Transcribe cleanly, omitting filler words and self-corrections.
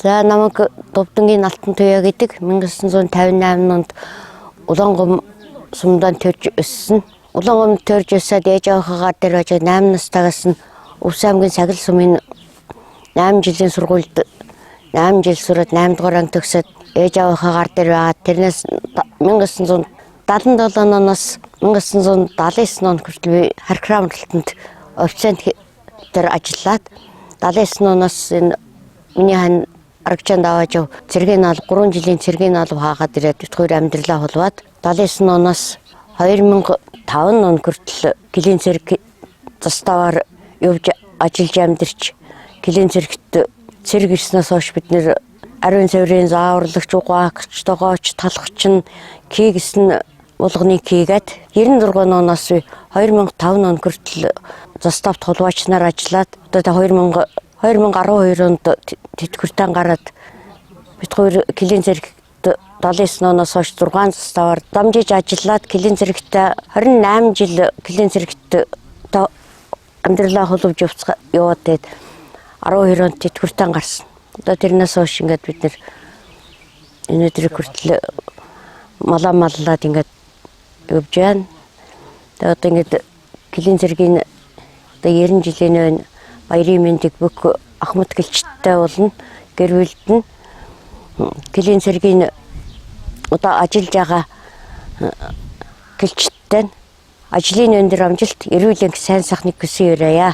За намайг Дувдангийн Алтан туяа гэдэг 1958 онд Улаангум сумдаа төрж өссөн. Улаангумд төрж өсөөд ээж аваахаа дээр очиж 8 настайгаас нь Өвс аймгийн Сагил сумын 8 жилийн сургуульд 8 жил сураад 8 дугаар анги төгсөөд ээж аваахаа гар дээр байгаа. Тэрнээс 1977 оноос 1979 он хүртэл би Харькраан амралтанд официант дээр ажиллаад 79 оноос энэ миний хань аргачаанд аваад яв цэргийн алба 3 жилийн цэргийн алба хаагаад ирээд битгүүр амьдралаа хулваад 79 оноос 2005 он хүртэл Килийн цэрэг заставаар явж ажиллаж амьдарч Килийн цэрэгт цэрэг ирснээс хойш бид нэр ариун цэврийн зааварлагч, угаагч, тогооч, талхач нь кийгсэн булганыг кийгээд 96 оноос 2005 он хүртэл заставт хулгайчнаар ажиллаад одоо 2012 онд тэтгэвртэн гараад бид хоёр Килийн цэрэгт 79 оноос хойш 6 заставаар дамжиж ажиллаад Килийн цэрэгтээ 28 жил Килийн цэрэгт амьдралаа хулвж яваад тэгээд 12 онд тэтгэвртэн гарсан. Одоо тэрнээс хойш ингээд бид нэр өнөөдрийг хүртэл маллаад ингээд явж байна. Тэгээд одоо ингээд Килийн цэрэгийн одоо 90 жилийн өн баярын мэндийг бүх Ахмад гэлчтэй болно. Гэр бүлд нь Килийн цэрэгийн одоо ажиллаж байгаа гэлчтэй ажлын өндөр амжилт, эрүүл энх сайн сайхныг хүсье өрөөе.